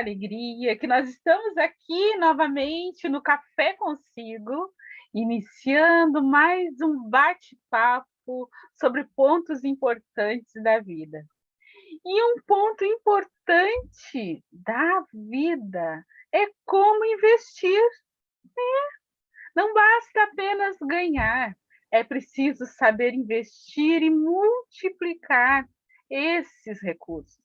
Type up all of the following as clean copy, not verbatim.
alegria que nós estamos aqui novamente no Café Consigo, iniciando mais um bate-papo sobre pontos importantes da vida. E um ponto importante da vida é como investir. Não basta apenas ganhar, é preciso saber investir e multiplicar esses recursos.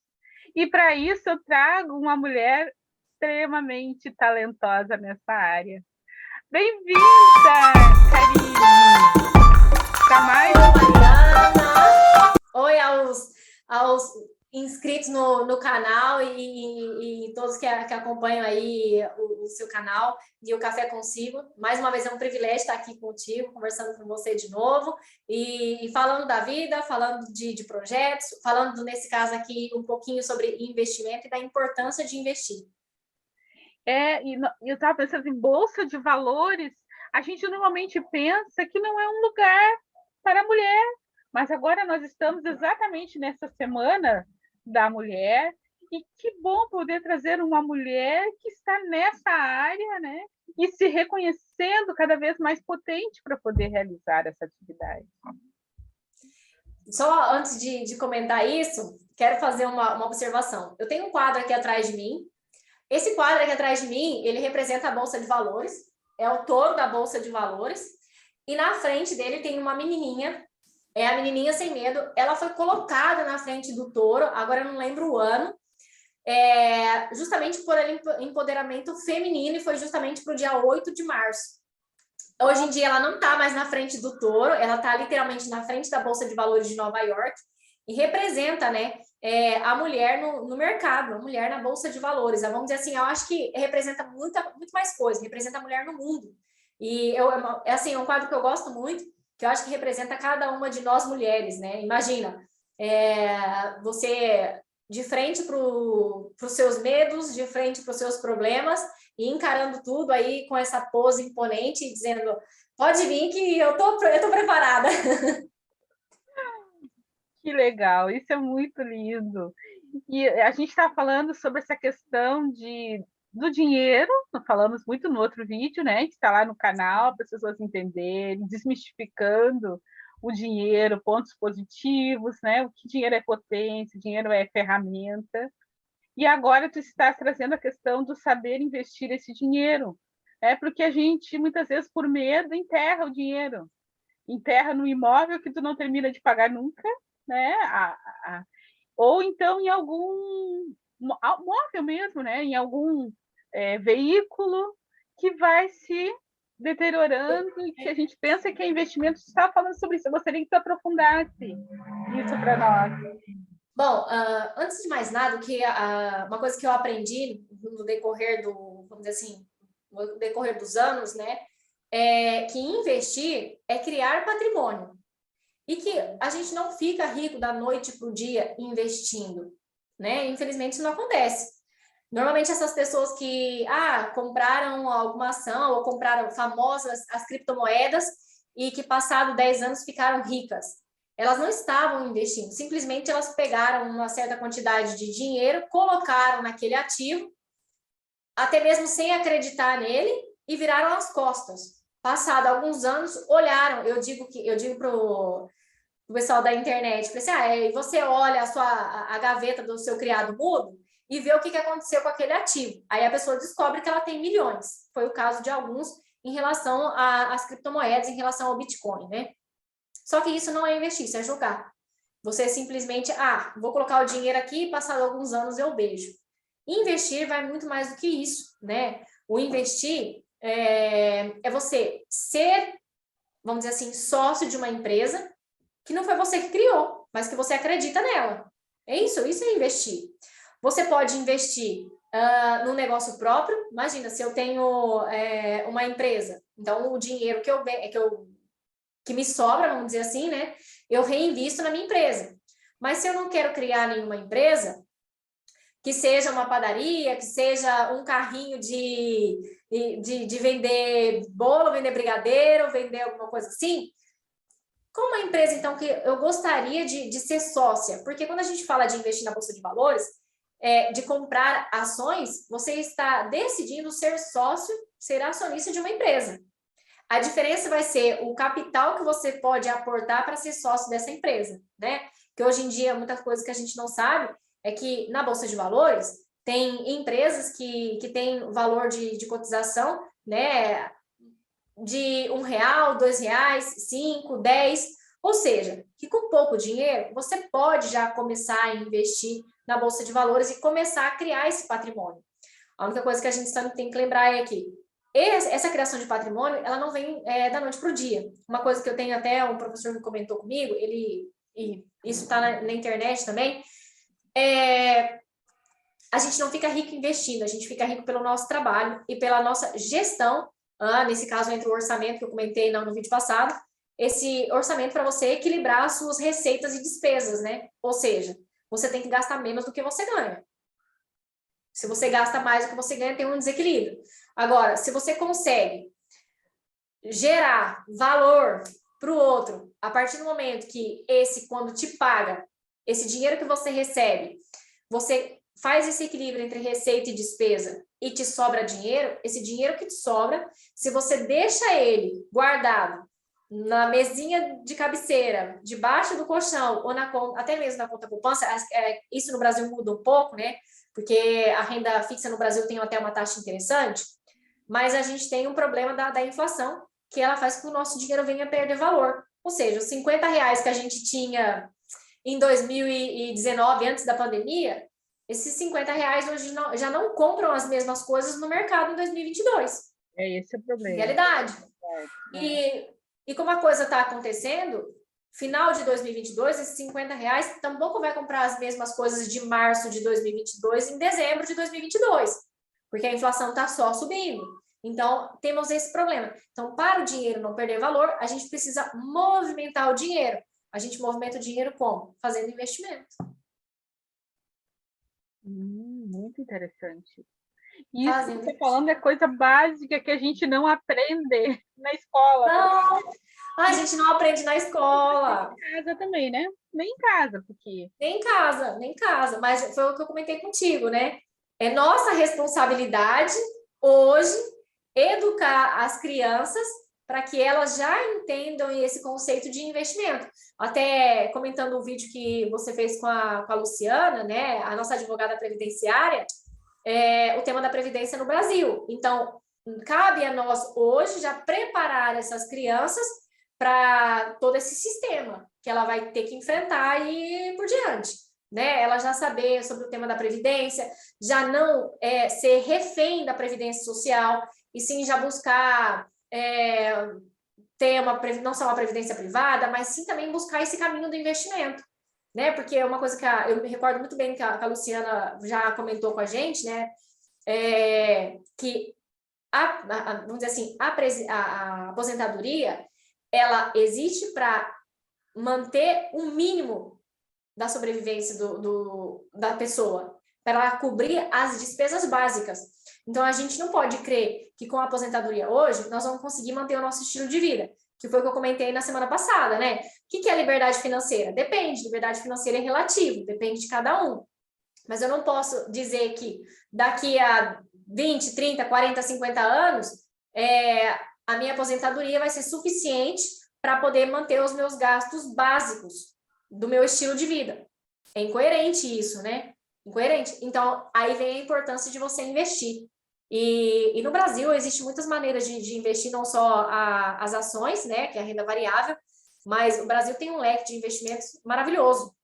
E para isso eu trago uma mulher extremamente talentosa nessa área. Bem-vinda, Karine! Para mais Mariana! Oi aos inscritos no canal e todos que acompanham aí o seu canal e o Café Consigo. Mais uma vez é um privilégio estar aqui contigo, conversando com você de novo e falando da vida, falando de projetos, falando, nesse caso aqui, um pouquinho sobre investimento e da importância de investir. E eu estava pensando em bolsa de valores. A gente normalmente pensa que não é um lugar para a mulher, mas agora nós estamos exatamente nessa semana da mulher, e que bom poder trazer uma mulher que está nessa área, né? E se reconhecendo cada vez mais potente para poder realizar essa atividade. Só antes de comentar isso, quero fazer uma observação. Eu tenho um quadro aqui atrás de mim. Esse quadro aqui atrás de mim, ele representa a Bolsa de Valores, é o touro da Bolsa de Valores, e na frente dele tem uma menininha, é a menininha sem medo. Ela foi colocada na frente do touro, agora eu não lembro o ano, justamente por empoderamento feminino, e foi justamente para o dia 8 de março. Hoje em dia ela não está mais na frente do touro, ela está literalmente na frente da Bolsa de Valores de Nova York, e representa, né, a mulher no mercado, a mulher na Bolsa de Valores. Vamos dizer assim, eu acho que representa muito mais coisa, representa a mulher no mundo. E assim, é um quadro que eu gosto muito, que eu acho que representa cada uma de nós mulheres, né? Imagina, você de frente para os seus medos, de frente para os seus problemas, e encarando tudo aí com essa pose imponente e dizendo, pode vir que eu tô preparada. Que legal, isso é muito lindo. E a gente está falando sobre essa questão do dinheiro, falamos muito no outro vídeo, né? Que está lá no canal, para as pessoas entenderem, desmistificando o dinheiro, pontos positivos, né? O que dinheiro é potência, dinheiro é ferramenta. E agora tu estás trazendo a questão do saber investir esse dinheiro, porque a gente, muitas vezes, por medo, enterra o dinheiro. Enterra no imóvel que tu não termina de pagar nunca, né? Ou então em algum móvel mesmo, né? Em algum veículo que vai se deteriorando e que a gente pensa que é investimento. Você estava falando sobre isso, eu gostaria que tu aprofundasse isso para nós. Bom, antes de mais nada, uma coisa que eu aprendi no decorrer vamos dizer assim, no decorrer dos anos, né, é que investir é criar patrimônio. E que a gente não fica rico da noite para o dia investindo, né? Infelizmente isso não acontece. Normalmente essas pessoas que compraram alguma ação ou compraram famosas as criptomoedas e que passado 10 anos ficaram ricas. Elas não estavam investindo, simplesmente elas pegaram uma certa quantidade de dinheiro, colocaram naquele ativo, até mesmo sem acreditar nele, e viraram as costas. Passado alguns anos, olharam, eu digo para o pessoal da internet, você olha a gaveta do seu criado mudo e vê o que aconteceu com aquele ativo. Aí a pessoa descobre que ela tem milhões. Foi o caso de alguns em relação às criptomoedas, em relação ao Bitcoin, né? Só que isso não é investir, isso é jogar. Você simplesmente, vou colocar o dinheiro aqui e passado alguns anos eu vejo. Investir vai muito mais do que isso, né? O investir é você ser, vamos dizer assim, sócio de uma empresa que não foi você que criou, mas que você acredita nela. Isso é investir. Você pode investir num negócio próprio. Imagina, se eu tenho uma empresa, então o dinheiro que me sobra, vamos dizer assim, né? Eu reinvisto na minha empresa. Mas se eu não quero criar nenhuma empresa, que seja uma padaria, que seja um carrinho de vender bolo, vender brigadeiro, vender alguma coisa assim, como uma empresa, então, que eu gostaria de ser sócia? Porque quando a gente fala de investir na Bolsa de Valores, de comprar ações, você está decidindo ser sócio, ser acionista de uma empresa. A diferença vai ser o capital que você pode aportar para ser sócio dessa empresa, né? Que hoje em dia, muitas coisas que a gente não sabe é que na Bolsa de Valores tem empresas que têm valor de cotização, né? De R$ 1, R$ 2, 5, 10, ou seja, que com pouco dinheiro você pode já começar a investir na Bolsa de Valores e começar a criar esse patrimônio. A única coisa que a gente tem que lembrar é que essa criação de patrimônio, ela não vem da noite para o dia. Uma coisa que eu tenho até, um professor me comentou comigo, e isso está na internet também, a gente não fica rico investindo, a gente fica rico pelo nosso trabalho e pela nossa gestão, nesse caso entre o orçamento que eu comentei no vídeo passado, esse orçamento para você equilibrar as suas receitas e despesas, né? Ou seja, você tem que gastar menos do que você ganha. Se você gasta mais do que você ganha, tem um desequilíbrio. Agora, se você consegue gerar valor para o outro, a partir do momento que quando te paga, esse dinheiro que você recebe, você faz esse equilíbrio entre receita e despesa e te sobra dinheiro, esse dinheiro que te sobra, se você deixa ele guardado na mesinha de cabeceira, debaixo do colchão, ou até mesmo na conta poupança, isso no Brasil muda um pouco, né? Porque a renda fixa no Brasil tem até uma taxa interessante, mas a gente tem um problema da inflação, que ela faz com que o nosso dinheiro venha a perder valor. Ou seja, os R$ 50 que a gente tinha em 2019, antes da pandemia, esses R$ 50 hoje já não compram as mesmas coisas no mercado em 2022. Esse é o problema. Realidade. E como a coisa está acontecendo, final de 2022, esses R$ 50 tampouco vai comprar as mesmas coisas de março de 2022 em dezembro de 2022, porque a inflação está só subindo. Então, temos esse problema. Então, para o dinheiro não perder valor, a gente precisa movimentar o dinheiro. A gente movimenta o dinheiro como? Fazendo investimento. Muito interessante. Isso que você está falando é coisa básica que a gente não aprende na escola. Não, a gente não aprende na escola. Nem em casa também, né? Nem em casa, porque... Nem em casa. Mas foi o que eu comentei contigo, né? É nossa responsabilidade hoje educar as crianças para que elas já entendam esse conceito de investimento. Até comentando o vídeo que você fez com a Luciana, né? A nossa advogada previdenciária, o tema da previdência no Brasil. Então, cabe a nós hoje já preparar essas crianças para todo esse sistema que ela vai ter que enfrentar e por diante, né? Ela já saber sobre o tema da previdência, já não ser refém da previdência social, e sim já buscar ter não só uma previdência privada, mas sim também buscar esse caminho do investimento, né? Porque é uma coisa que eu me recordo muito bem que a Luciana já comentou com a gente, né? Que vamos dizer assim, a aposentadoria, ela existe para manter um mínimo da sobrevivência da pessoa, para ela cobrir as despesas básicas. Então, a gente não pode crer que com a aposentadoria hoje, nós vamos conseguir manter o nosso estilo de vida, que foi o que eu comentei na semana passada, né? O que é liberdade financeira? Depende, liberdade financeira é relativo, depende de cada um. Mas eu não posso dizer que daqui a 20, 30, 40, 50 anos, a minha aposentadoria vai ser suficiente para poder manter os meus gastos básicos do meu estilo de vida. É incoerente isso, né? Incoerente. Então, aí vem a importância de você investir. E no Brasil, existem muitas maneiras de investir, não só as ações, né, que é a renda variável, mas o Brasil tem um leque de investimentos maravilhoso.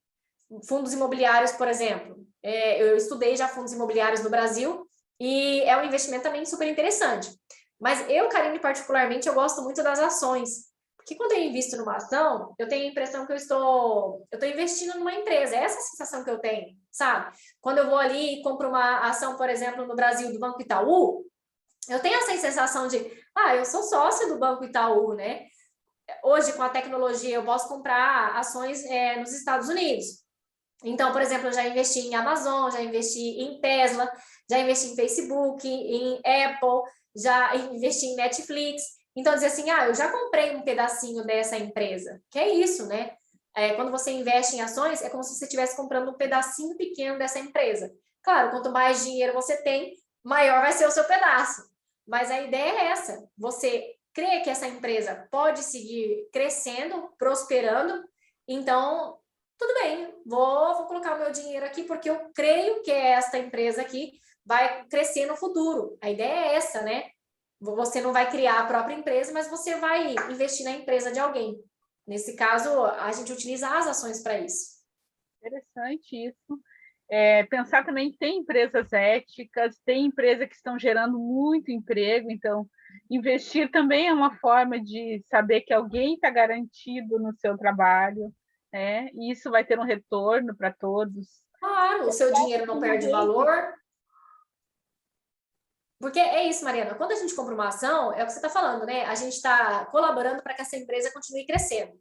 Fundos imobiliários, por exemplo. Eu estudei já fundos imobiliários no Brasil e é um investimento também super interessante. Mas eu, Karine, particularmente, eu gosto muito das ações. Porque quando eu invisto numa ação, eu tenho a impressão que eu estou investindo numa empresa. É essa a sensação que eu tenho, sabe? Quando eu vou ali e compro uma ação, por exemplo, no Brasil, do Banco Itaú, eu tenho essa sensação de, eu sou sócia do Banco Itaú, né? Hoje, com a tecnologia, eu posso comprar ações nos Estados Unidos. Então, por exemplo, eu já investi em Amazon, já investi em Tesla, já investi em Facebook, em Apple, já investi em Netflix. Então, dizer assim, eu já comprei um pedacinho dessa empresa. Que é isso, né? Quando você investe em ações, é como se você estivesse comprando um pedacinho pequeno dessa empresa. Claro, quanto mais dinheiro você tem, maior vai ser o seu pedaço. Mas a ideia é essa, você crê que essa empresa pode seguir crescendo, prosperando, então, tudo bem, vou colocar o meu dinheiro aqui porque eu creio que esta empresa aqui vai crescer no futuro. A ideia é essa, né? Você não vai criar a própria empresa, mas você vai investir na empresa de alguém. Nesse caso, a gente utiliza as ações para isso. Interessante isso. Pensar também que tem empresas éticas, tem empresas que estão gerando muito emprego, então investir também é uma forma de saber que alguém está garantido no seu trabalho, né? E isso vai ter um retorno para todos. Claro, o seu dinheiro não perde valor. Porque é isso, Mariana, quando a gente compra uma ação, é o que você está falando, né? A gente está colaborando para que essa empresa continue crescendo.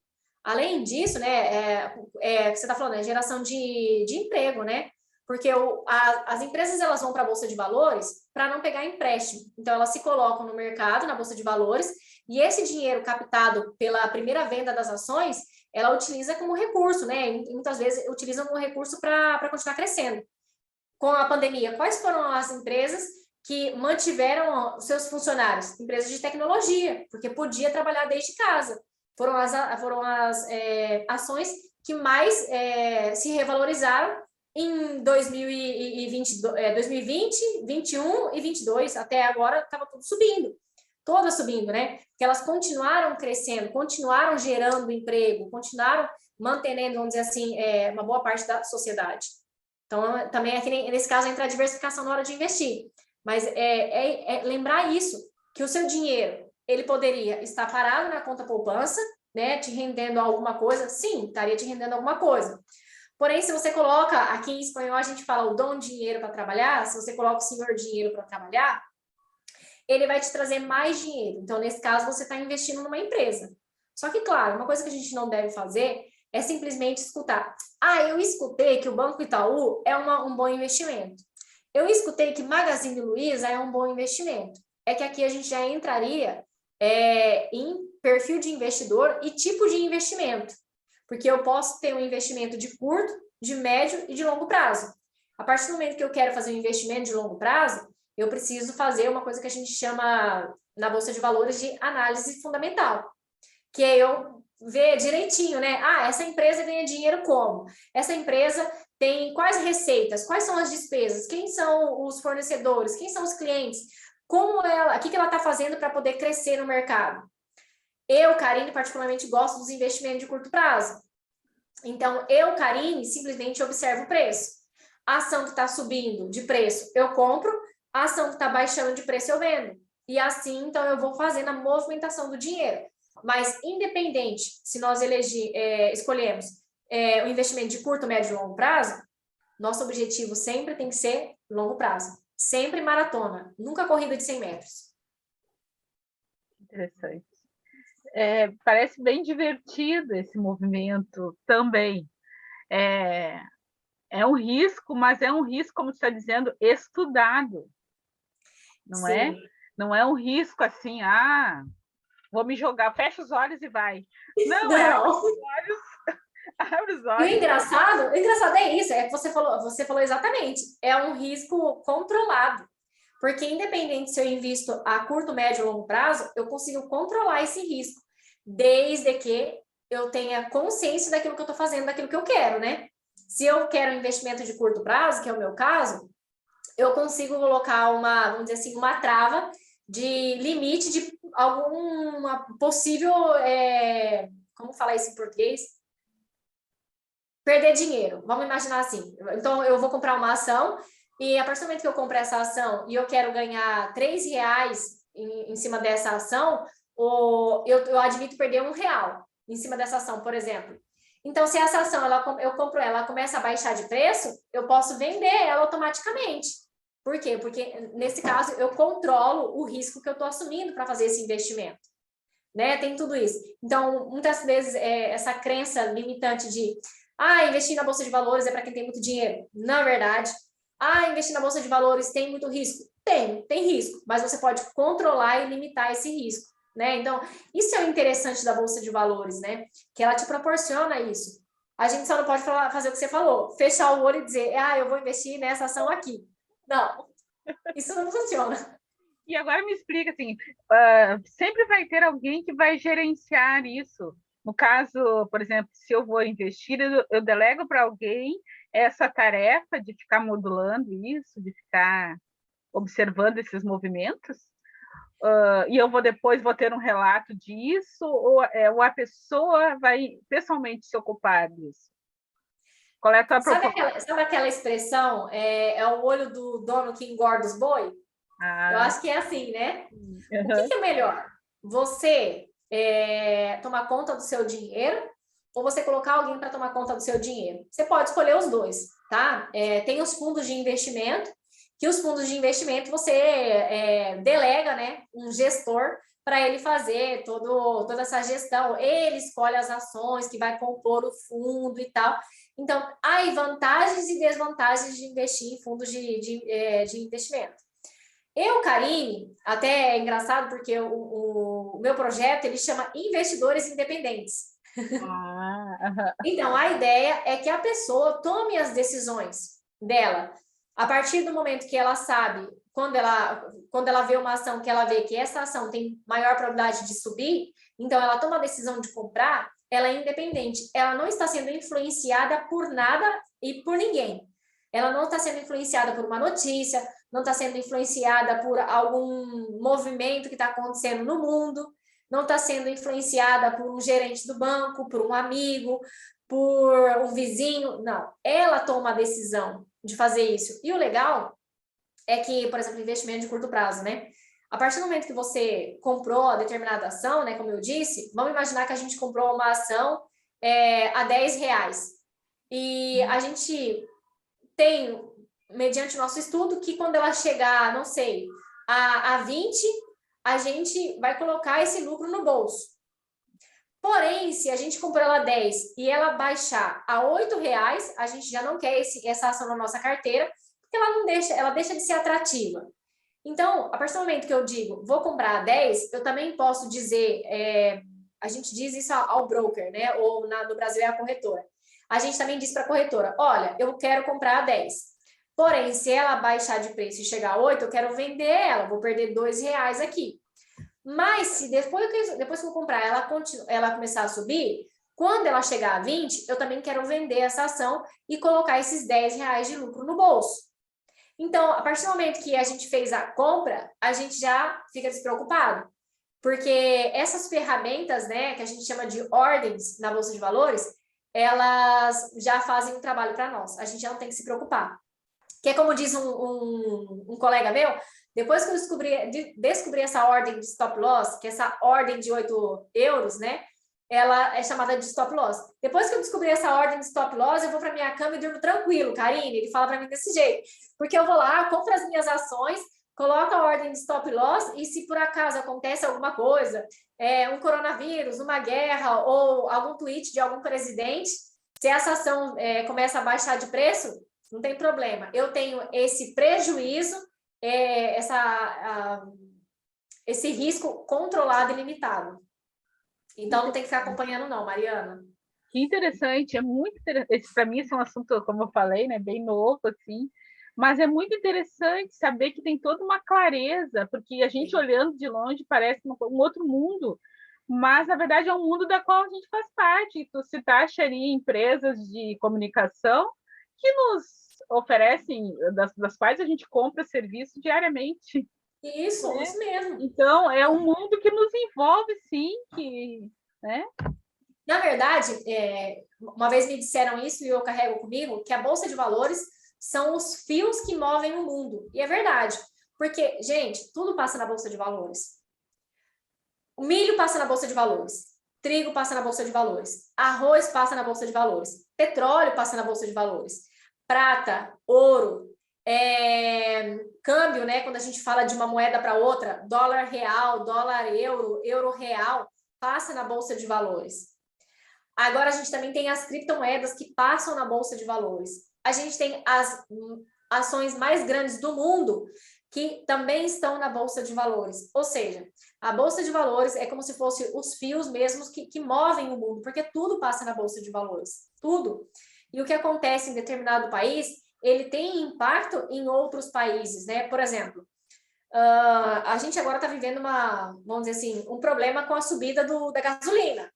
Além disso, né, você está falando, é geração de emprego, né? Porque as empresas elas vão para a Bolsa de Valores para não pegar empréstimo. Então, elas se colocam no mercado, na Bolsa de Valores, e esse dinheiro captado pela primeira venda das ações, ela utiliza como recurso, né? E muitas vezes utilizam como recurso para continuar crescendo. Com a pandemia, quais foram as empresas que mantiveram os seus funcionários? Empresas de tecnologia, porque podia trabalhar desde casa. Foram as ações que mais se revalorizaram em 2020, 2021 e 22, até agora estava tudo subindo, todas subindo, né? Porque elas continuaram crescendo, continuaram gerando emprego, continuaram mantendo, vamos dizer assim, uma boa parte da sociedade. Então, também aqui nesse caso entra a diversificação na hora de investir. Mas lembrar isso, que o seu dinheiro, ele poderia estar parado na conta poupança, né, te rendendo alguma coisa, sim, estaria te rendendo alguma coisa. Porém, se você coloca, aqui em espanhol a gente fala o dom dinheiro para trabalhar, se você coloca o senhor dinheiro para trabalhar, ele vai te trazer mais dinheiro. Então, nesse caso, você está investindo numa empresa. Só que, claro, uma coisa que a gente não deve fazer é simplesmente escutar. Ah, eu escutei que o Banco Itaú é um bom investimento. Eu escutei que Magazine Luiza é um bom investimento. É que aqui a gente já entraria em perfil de investidor e tipo de investimento. Porque eu posso ter um investimento de curto, de médio e de longo prazo. A partir do momento que eu quero fazer um investimento de longo prazo, eu preciso fazer uma coisa que a gente chama, na Bolsa de Valores, de análise fundamental. Que é eu ver direitinho, né? Ah, essa empresa ganha dinheiro como? Essa empresa tem quais receitas? Quais são as despesas? Quem são os fornecedores? Quem são os clientes? Como ela, o que ela está fazendo para poder crescer no mercado? Eu, Karine, particularmente gosto dos investimentos de curto prazo. Então, eu, Karine, simplesmente observo o preço. A ação que está subindo de preço, eu compro. A ação que está baixando de preço, eu vendo. E assim, então, eu vou fazendo a movimentação do dinheiro. Mas, independente se nós escolhemos o investimento de curto, médio e longo prazo, nosso objetivo sempre tem que ser longo prazo. Sempre maratona, nunca corrida de 100 metros. Interessante. Parece bem divertido esse movimento também. É um risco, mas é um risco, como você está dizendo, estudado. Não Sim. é? Não é um risco assim, vou me jogar, fecha os olhos e vai. Não. Abre os olhos. E o engraçado é isso, é que você falou exatamente, é um risco controlado. Porque independente se eu invisto a curto, médio ou longo prazo, eu consigo controlar esse risco, desde que eu tenha consciência daquilo que eu estou fazendo, daquilo que eu quero, né? Se eu quero um investimento de curto prazo, que é o meu caso, eu consigo colocar vamos dizer assim, uma trava de limite de alguma possível, como falar isso em português? Perder dinheiro, vamos imaginar assim. Então, eu vou comprar uma ação e a partir do momento que eu compro essa ação e eu quero ganhar R$3 em cima dessa ação, eu admito perder R$1 em cima dessa ação, por exemplo. Então, se essa ação, eu compro ela começa a baixar de preço, eu posso vender ela automaticamente. Por quê? Porque, nesse caso, eu controlo o risco que eu estou assumindo para fazer esse investimento. Né? Tem tudo isso. Então, muitas vezes, essa crença limitante de investir na Bolsa de Valores é para quem tem muito dinheiro. Na verdade, investir na Bolsa de Valores tem muito risco? Tem risco, mas você pode controlar e limitar esse risco. Né? Então, isso é o interessante da Bolsa de Valores, né? Que ela te proporciona isso. A gente só não pode fazer o que você falou, fechar o olho e dizer, eu vou investir nessa ação aqui. Não, isso não funciona. E agora me explica, assim, sempre vai ter alguém que vai gerenciar isso. No caso, por exemplo, se eu vou investir, eu delego para alguém essa tarefa de ficar modulando isso, de ficar observando esses movimentos, e eu depois vou ter um relato disso, ou a pessoa vai pessoalmente se ocupar disso? Qual é a tua proposta? Sabe aquela expressão, é o olho do dono que engorda os boi? Eu acho que é assim, né? O que é melhor? Você tomar conta do seu dinheiro ou você colocar alguém para tomar conta do seu dinheiro? Você pode escolher os dois, tá? Tem os fundos de investimento, que os fundos de investimento você delega, né, um gestor para ele fazer toda essa gestão. Ele escolhe as ações que vai compor o fundo e tal. Então, há vantagens e desvantagens de investir em fundos de investimento. Eu, Karine, até é engraçado porque o meu projeto ele chama Investidores Independentes. Então, a ideia é que a pessoa tome as decisões dela. A partir do momento que ela sabe, quando ela vê uma ação, que ela vê que essa ação tem maior probabilidade de subir, então ela toma a decisão de comprar, ela é independente. Ela não está sendo influenciada por nada e por ninguém. Ela não está sendo influenciada por uma notícia, não está sendo influenciada por algum movimento que está acontecendo no mundo, não está sendo influenciada por um gerente do banco, por um amigo, por um vizinho. Não, ela toma a decisão de fazer isso. E o legal é que, por exemplo, investimento de curto prazo, né? A partir do momento que você comprou a determinada ação, né, como eu disse, vamos imaginar que a gente comprou uma ação a R$10. E a gente tem, mediante o nosso estudo, que quando ela chegar, não sei, a 20, a gente vai colocar esse lucro no bolso. Porém, se a gente comprou ela 10 e ela baixar a R$8, a gente já não quer essa ação na nossa carteira, porque ela deixa de ser atrativa. Então, a partir do momento que eu digo, vou comprar a 10, eu também posso dizer, a gente diz isso ao broker, né? Ou no Brasil é a corretora. A gente também diz para a corretora, olha, eu quero comprar a 10. Porém, se ela baixar de preço e chegar a 8, eu quero vender ela, vou perder R$2 aqui. Mas se depois que eu comprar, ela começar a subir, quando ela chegar a 20, eu também quero vender essa ação e colocar esses R$10 de lucro no bolso. Então, a partir do momento que a gente fez a compra, a gente já fica despreocupado. Porque essas ferramentas, né, que a gente chama de ordens na Bolsa de Valores, elas já fazem um trabalho para nós. A gente já não tem que se preocupar. Que é como diz um colega meu, depois que eu descobri essa ordem de stop loss, que é essa ordem de 8 euros, né? Ela é chamada de stop loss. Depois que eu descobri essa ordem de stop loss, eu vou para minha cama e durmo tranquilo, Karine. Ele fala para mim desse jeito. Porque eu vou lá, compro as minhas ações, coloco a ordem de stop loss e se por acaso acontece alguma coisa, um coronavírus, uma guerra ou algum tweet de algum presidente, se essa ação começa a baixar de preço, não tem problema. Eu tenho esse prejuízo, esse risco controlado e limitado. Então, não tem que ficar acompanhando não, Mariana. Que interessante, é muito interessante. Para mim, esse é um assunto, como eu falei, né, bem novo, assim, mas é muito interessante saber que tem toda uma clareza, porque a gente olhando de longe parece um outro mundo, mas na verdade é um mundo da qual a gente faz parte. Tu citaste ali empresas de comunicação que nos oferecem, das quais a gente compra serviço diariamente. Isso, né? Isso mesmo. Então, é um mundo que nos envolve, sim, né? Na verdade, uma vez me disseram isso e eu carrego comigo, que a Bolsa de Valores são os fios que movem o mundo. E é verdade, porque, gente, tudo passa na Bolsa de Valores. O milho passa na Bolsa de Valores, trigo passa na Bolsa de Valores, arroz passa na Bolsa de Valores, petróleo passa na Bolsa de Valores, prata, ouro, câmbio, né? Quando a gente fala de uma moeda para outra, dólar real, dólar euro, euro real, passa na Bolsa de Valores. Agora a gente também tem as criptomoedas que passam na Bolsa de Valores. A gente tem as ações mais grandes do mundo que também estão na Bolsa de Valores. Ou seja, a Bolsa de Valores é como se fosse os fios mesmos que movem o mundo, porque tudo passa na Bolsa de Valores, tudo. E o que acontece em determinado país, ele tem impacto em outros países, né? Por exemplo, a gente agora está vivendo vamos dizer assim, um problema com a subida da gasolina.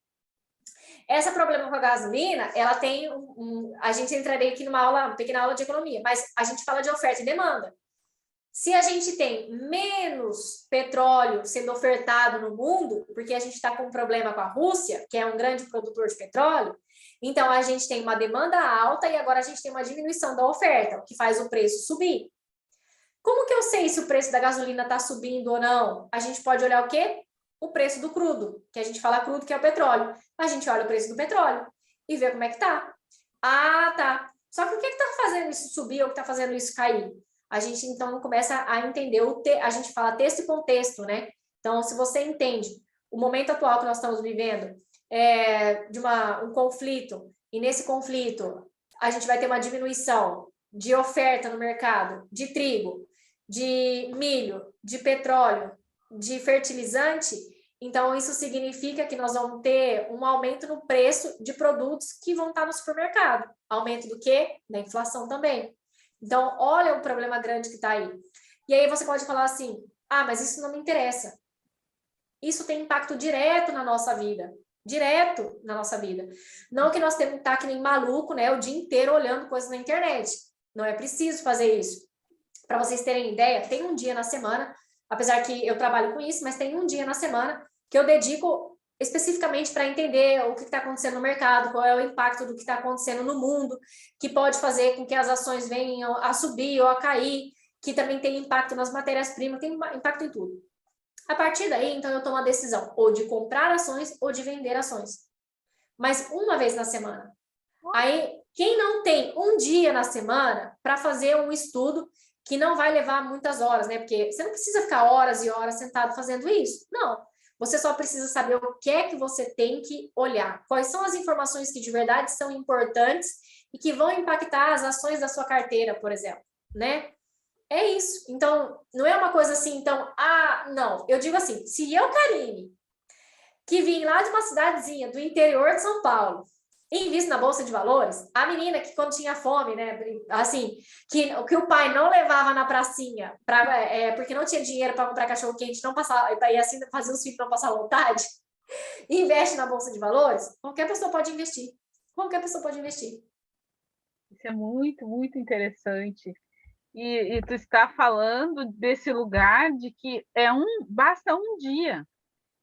Esse problema com a gasolina, ela tem a gente entraria aqui uma pequena aula de economia, mas a gente fala de oferta e demanda. Se a gente tem menos petróleo sendo ofertado no mundo, porque a gente está com um problema com a Rússia, que é um grande produtor de petróleo, então a gente tem uma demanda alta e agora a gente tem uma diminuição da oferta, o que faz o preço subir. Como que eu sei se o preço da gasolina está subindo ou não? A gente pode olhar o quê? O preço do crudo, que a gente fala crudo, que é o petróleo. A gente olha o preço do petróleo e vê como é que tá. Ah, tá. Só que o que está fazendo isso subir ou o que está fazendo isso cair? A gente, então, começa a entender, a gente fala texto e contexto, né? Então, se você entende o momento atual que nós estamos vivendo, de um conflito, e nesse conflito a gente vai ter uma diminuição de oferta no mercado de trigo, de milho, de petróleo, de fertilizante, então isso significa que nós vamos ter um aumento no preço de produtos que vão estar no supermercado. Aumento do quê? Da inflação também. Então, olha o problema grande que está aí. E aí você pode falar assim, mas isso não me interessa. Isso tem impacto direto na nossa vida. Direto na nossa vida. Não que nós temos que estar que nem maluco, né, o dia inteiro olhando coisas na internet. Não é preciso fazer isso. Para vocês terem ideia, tem um dia na semana, apesar que eu trabalho com isso, mas tem um dia na semana que eu dedico especificamente para entender o que está acontecendo no mercado, qual é o impacto do que está acontecendo no mundo, que pode fazer com que as ações venham a subir ou a cair, que também tem impacto nas matérias-primas, tem impacto em tudo. A partir daí, então, eu tomo a decisão ou de comprar ações ou de vender ações. Mas uma vez na semana. Aí, quem não tem um dia na semana para fazer um estudo que não vai levar muitas horas, né? Porque você não precisa ficar horas e horas sentado fazendo isso. Não. Você só precisa saber o que é que você tem que olhar. Quais são as informações que de verdade são importantes e que vão impactar as ações da sua carteira, por exemplo, né? É isso. Então, não é uma coisa assim, então, não. Eu digo assim, se eu, Karine, que vim lá de uma cidadezinha do interior de São Paulo, invisto na Bolsa de Valores, a menina que quando tinha fome, né, assim, que o pai não levava na pracinha, porque não tinha dinheiro para comprar cachorro-quente, não passar, e assim fazer os filhos não passar vontade, investe na Bolsa de Valores, qualquer pessoa pode investir. Qualquer pessoa pode investir. Isso é muito, muito interessante. E tu está falando desse lugar de que basta um dia.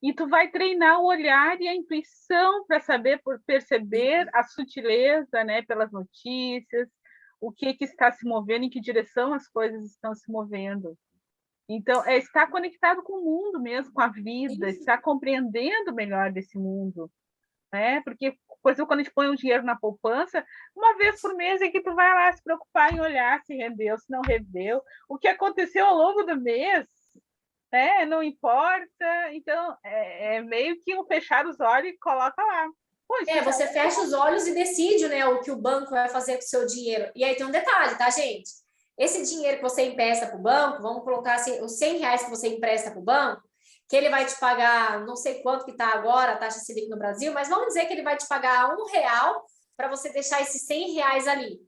E tu vai treinar o olhar e a intuição para perceber a sutileza, né, pelas notícias, o que está se movendo, em que direção as coisas estão se movendo. Então, estar conectado com o mundo mesmo, com a vida, estar compreendendo melhor desse mundo, né? Porque quando a gente põe um dinheiro na poupança, uma vez por mês é que tu vai lá se preocupar em olhar se rendeu, se não rendeu, o que aconteceu ao longo do mês, né? Não importa. Então, é meio que um fechar os olhos e coloca lá. Você fecha os olhos e decide, né, o que o banco vai fazer com o seu dinheiro. E aí tem um detalhe, tá, gente? Esse dinheiro que você empresta para o banco, vamos colocar assim, os R$100 que você empresta para o banco, que ele vai te pagar, não sei quanto que está agora a taxa Selic no Brasil, mas vamos dizer que ele vai te pagar R$1 para você deixar esses R$100 ali.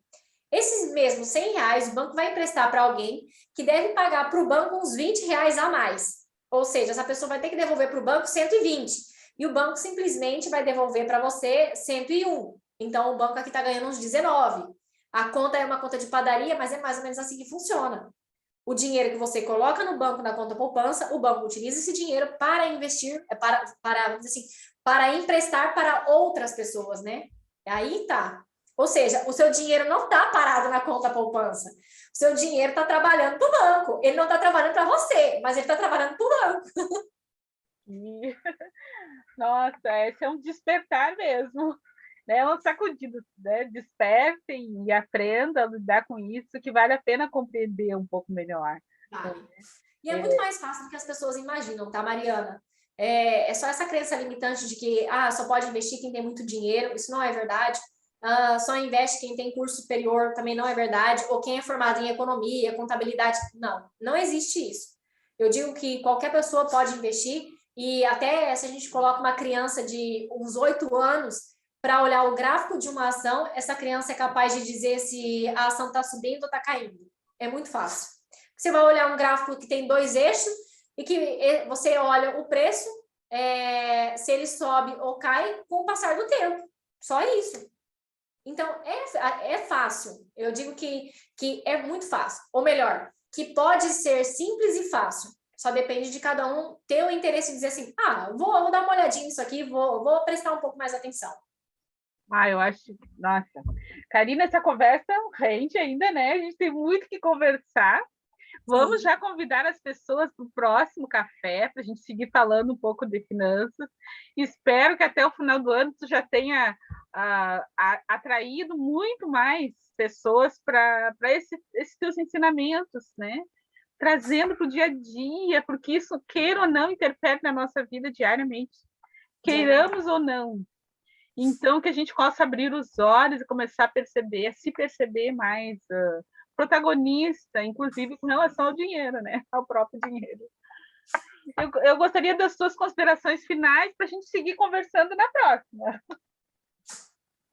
Esses mesmos R$100, o banco vai emprestar para alguém que deve pagar para o banco uns R$20 a mais. Ou seja, essa pessoa vai ter que devolver para o banco 120. E o banco simplesmente vai devolver para você 101. Então, o banco aqui está ganhando uns 19. A conta é uma conta de padaria, mas é mais ou menos assim que funciona. O dinheiro que você coloca no banco, na conta poupança, o banco utiliza esse dinheiro para investir, vamos dizer assim, para emprestar para outras pessoas, né? Aí tá. Ou seja, o seu dinheiro não está parado na conta poupança. O seu dinheiro está trabalhando para o banco. Ele não está trabalhando para você, mas ele está trabalhando para o banco. Nossa, esse é um despertar mesmo, né? É um sacudido, né? Despertem e aprendam a lidar com isso, que vale a pena compreender um pouco melhor. E é muito mais fácil do que as pessoas imaginam, tá, Mariana? É só essa crença limitante de que só pode investir quem tem muito dinheiro. Isso não é verdade. só investe quem tem curso superior, também não é verdade, ou quem é formado em economia, contabilidade, não existe isso. Eu digo que qualquer pessoa pode investir, e até se a gente coloca uma criança de uns 8 anos para olhar o gráfico de uma ação, essa criança é capaz de dizer se a ação está subindo ou está caindo. É muito fácil. Você vai olhar um gráfico que tem 2 eixos e que você olha o preço, se ele sobe ou cai com o passar do tempo. Só isso. Então, é fácil. Eu digo que é muito fácil. Ou melhor, que pode ser simples e fácil. Só depende de cada um ter o interesse de dizer assim, vou dar uma olhadinha nisso aqui, vou prestar um pouco mais atenção. Eu acho... Nossa. Karina, essa conversa rende ainda, né? A gente tem muito que conversar. Vamos já convidar as pessoas para o próximo café, para a gente seguir falando um pouco de finanças. Espero que até o final do ano tu já tenha atraído muito mais pessoas para esses teus ensinamentos, né? Trazendo para o dia a dia, porque isso, queira ou não, interfere na nossa vida diariamente, queiramos ou não. Então, que a gente possa abrir os olhos e começar a se perceber mais protagonista, inclusive com relação ao dinheiro, né? Ao próprio dinheiro. Eu gostaria das suas considerações finais para a gente seguir conversando na próxima.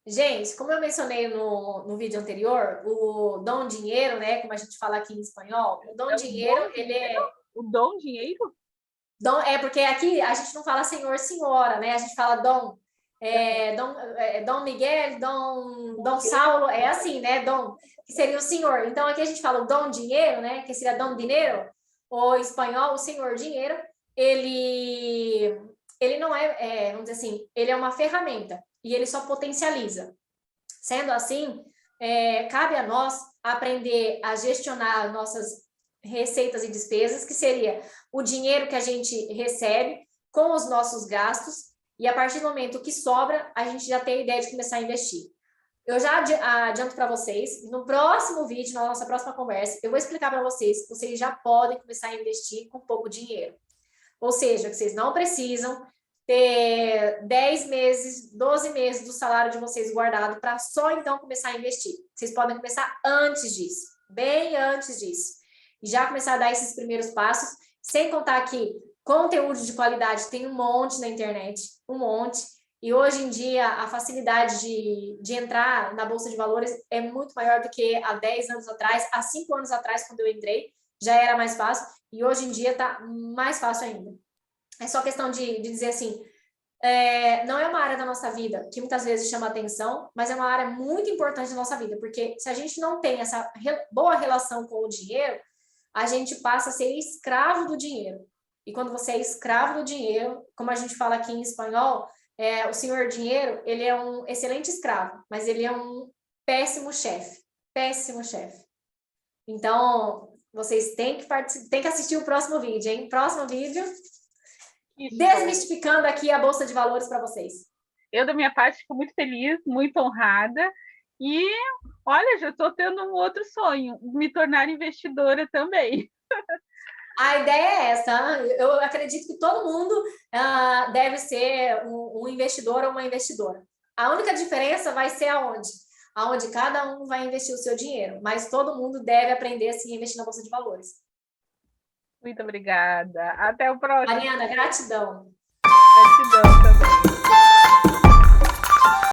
Gente, como eu mencionei no vídeo anterior, o dom dinheiro, né? Como a gente fala aqui em espanhol, o dom dinheiro, ele é... O dom dinheiro? Dom, porque aqui a gente não fala senhor, senhora, né? A gente fala dom. Dom Miguel, Dom Saulo, é assim, né? Dom, que seria o senhor. Então, aqui a gente fala o dom dinheiro, né? Que seria dom dinheiro, ou em espanhol, o senhor dinheiro. Ele não vamos dizer assim, ele é uma ferramenta e ele só potencializa. Sendo assim, cabe a nós aprender a gestionar nossas receitas e despesas, que seria o dinheiro que a gente recebe com os nossos gastos. E a partir do momento que sobra, a gente já tem a ideia de começar a investir. Eu já adianto para vocês, no próximo vídeo, na nossa próxima conversa, eu vou explicar para vocês que vocês já podem começar a investir com pouco dinheiro. Ou seja, que vocês não precisam ter 10 meses, 12 meses do salário de vocês guardado para só então começar a investir. Vocês podem começar antes disso, bem antes disso. E já começar a dar esses primeiros passos, sem contar que conteúdo de qualidade tem um monte na internet, um monte. E hoje em dia, a facilidade de entrar na Bolsa de Valores é muito maior do que há 10 anos atrás. Há 5 anos atrás, quando eu entrei, já era mais fácil. E hoje em dia está mais fácil ainda. É só questão de dizer assim, não é uma área da nossa vida que muitas vezes chama atenção, mas é uma área muito importante da nossa vida. Porque se a gente não tem essa boa relação com o dinheiro, a gente passa a ser escravo do dinheiro. E quando você é escravo do dinheiro, como a gente fala aqui em espanhol, o senhor dinheiro, ele é um excelente escravo, mas ele é um péssimo chefe. Péssimo chefe. Então, vocês têm que assistir o próximo vídeo, hein? Próximo vídeo, desmistificando aqui a Bolsa de Valores para vocês. Eu, da minha parte, fico muito feliz, muito honrada. E, olha, já estou tendo um outro sonho, me tornar investidora também. A ideia é essa. Eu acredito que todo mundo deve ser um investidor ou uma investidora. A única diferença vai ser aonde cada um vai investir o seu dinheiro, mas todo mundo deve aprender a se investir na Bolsa de Valores. Muito obrigada. Até o próximo. Mariana, gratidão. Gratidão também.